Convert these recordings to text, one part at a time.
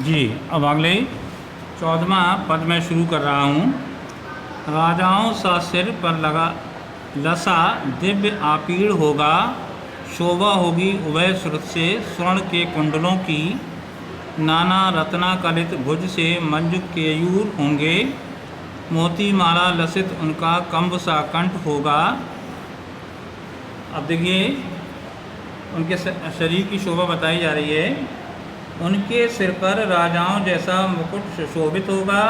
जी। अब अगले 14वां पद मैं शुरू कर रहा हूँ। राजाओं सा सिर पर लगा लसा दिव्य आपीड़ होगा, शोभा होगी उभय श्रुत से स्वर्ण के कुंडलों की, नाना रत्ना कलित भुज से मंजू केयूर होंगे, मोती माला लसित उनका कंब सा कंठ होगा। अब देखिए उनके शरीर की शोभा बताई जा रही है। उनके सिर पर राजाओं जैसा मुकुट सुशोभित होगा,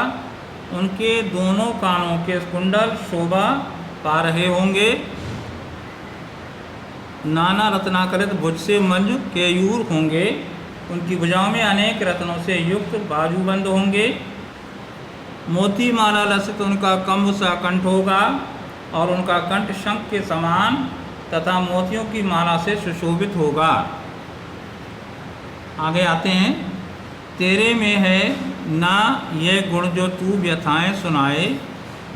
उनके दोनों कानों के कुंडल शोभा पा रहे होंगे, नाना रत्नाकरित भुज से मंजू केयूर होंगे, उनकी भुजाओं में अनेक रत्नों से युक्त बाजूबंद होंगे, मोती माला लसित उनका कंब सा कंठ होगा और उनका कंठ शंख के समान तथा मोतियों की माला से सुशोभित होगा। आगे आते हैं। तेरे में है ना ये गुण जो तू व्यथाएं सुनाए,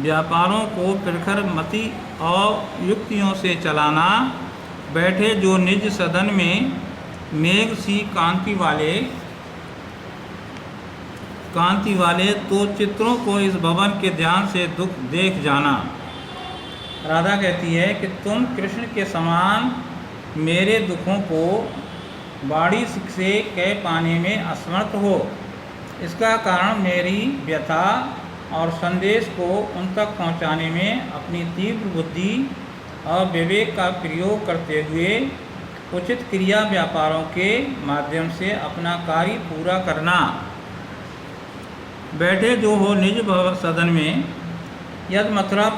व्यापारों को प्रखर मति और युक्तियों से चलाना, बैठे जो निज सदन में मेघ सी कांति वाले तो चित्रों को इस भवन के ध्यान से दुख देख जाना। राधा कहती है कि तुम कृष्ण के समान मेरे दुखों को बाड़ी से कह पाने में असमर्थ हो। इसका कारण मेरी व्यथा और संदेश को उन तक पहुंचाने में अपनी तीव्र बुद्धि और विवेक का प्रयोग करते हुए उचित क्रिया व्यापारों के माध्यम से अपना कार्य पूरा करना। बैठे जो हो निज भव सदन में, यदि मथुरा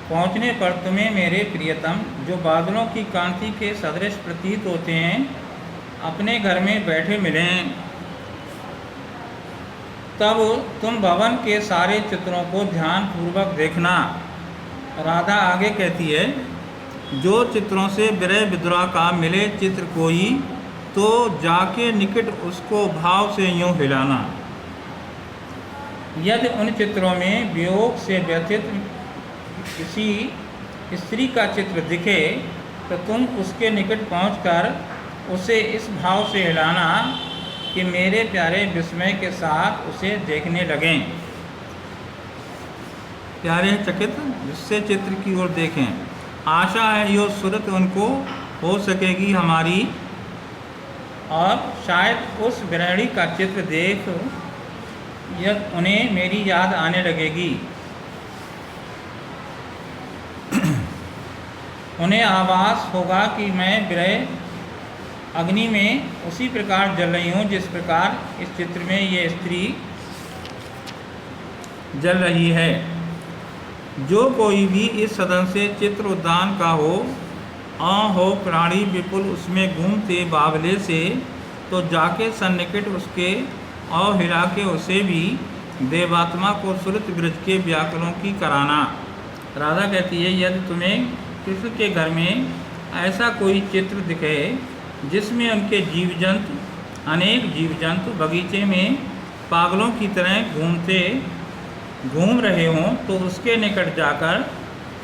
पहुँचने पर तुम्हें मेरे प्रियतम जो बादलों की कांति के सदृश प्रतीत होते हैं अपने घर में बैठे मिलें, तब तुम भवन के सारे चित्रों को ध्यान पूर्वक देखना। राधा आगे कहती है, जो चित्रों से विरह विद्रोह का मिले चित्र कोई, तो जाके निकट उसको भाव से यूँ हिलाना। यदि उन चित्रों में वियोग से व्यथित किसी स्त्री का चित्र दिखे तो तुम उसके निकट पहुंचकर उसे इस भाव से हिलाना कि मेरे प्यारे विस्मय के साथ उसे देखने लगें। प्यारे चकित जिससे चित्र की ओर देखें। आशा है यो सूरत उनको हो सकेगी हमारी, और शायद उस विरहणी का चित्र देख यदि उन्हें मेरी याद आने लगेगी, उन्हें आभास होगा कि मैं विरह अग्नि में उसी प्रकार जल रही हूँ जिस प्रकार इस चित्र में ये स्त्री जल रही है। जो कोई भी इस सदन से चित्र उद्यान का हो प्राणी विपुल उसमें घूमते बावले से, तो जाके सन्निकट उसके और हिला के उसे भी देवात्मा को सुरत ब्रज के व्याकुलों की कराना। राधा कहती है, यदि तुम्हें कृष्ण के घर में ऐसा कोई चित्र दिखे जिसमें उनके अनेक जीव जंतु बगीचे में पागलों की तरह घूम रहे हों, तो उसके निकट जाकर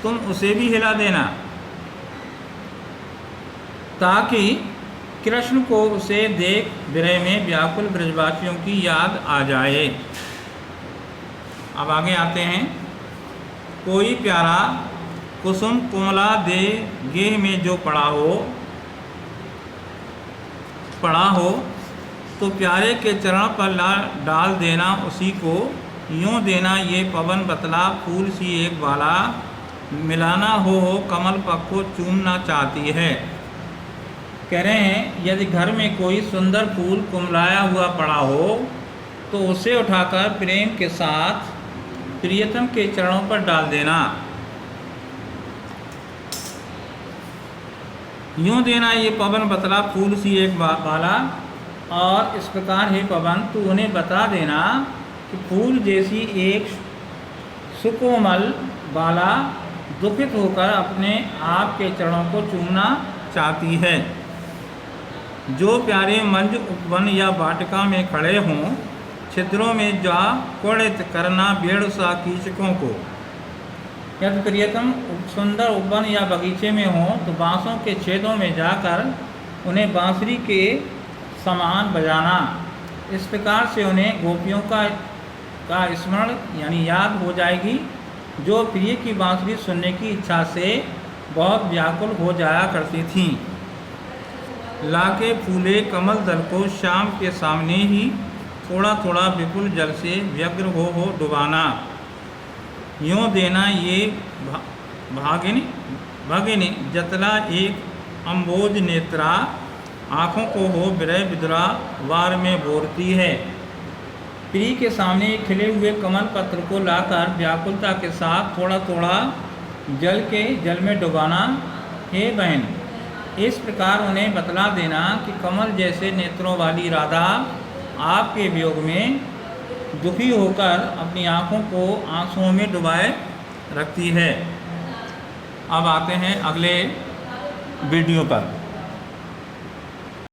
तुम उसे भी हिला देना, ताकि कृष्ण को उसे देख विरह में व्याकुल ब्रजवासियों की याद आ जाए। अब आगे आते हैं। कोई प्यारा कुसुम कोमला दे गेह में जो पड़ा हो तो प्यारे के चरण पर डाल देना उसी को, यूँ देना ये पवन बतला फूल सी एक बाला, मिलाना हो कमल पक को चूमना चाहती है। कह रहे हैं, यदि घर में कोई सुंदर फूल कुमलाया हुआ पड़ा हो तो उसे उठाकर प्रेम के साथ प्रियतम के चरणों पर डाल देना। यूँ देना ये पवन बतला फूल सी एक बाला, और इस प्रकार हे पवन तू उन्हें बता देना कि फूल जैसी एक सुकोमल बाला दुखित होकर अपने आप के चरणों को चूमना चाहती है। जो प्यारे मंज उपवन या वाटिका में खड़े हों, छिद्रों में जा कुड़ित करना बेड़सा कीचकों को। यदि प्रियतम सुंदर उपवन या बगीचे में हों तो बांसों के छेदों में जाकर उन्हें बांसुरी के समान बजाना, इस प्रकार से उन्हें गोपियों का स्मरण यानी याद हो जाएगी, जो प्रिय की बांसुरी सुनने की इच्छा से बहुत व्याकुल हो जाया करती थीं। लाके फूले कमल दल को श्याम के सामने ही थोड़ा थोड़ा विपुल जल से व्यग्र हो डुबाना, यूँ देना ये भागिनी जतला एक अम्बोज नेत्रा, आँखों को हो विरह विद्रा वार में बोरती है। प्रिय के सामने खिले हुए कमल पत्र को लाकर व्याकुलता के साथ थोड़ा थोड़ा जल में डुबाना। हे बहन, इस प्रकार उन्हें बतला देना कि कमल जैसे नेत्रों वाली राधा आपके वियोग में दुखी होकर अपनी आँखों को आंसुओं में डुबाए रखती है। अब आते हैं अगले वीडियो पर।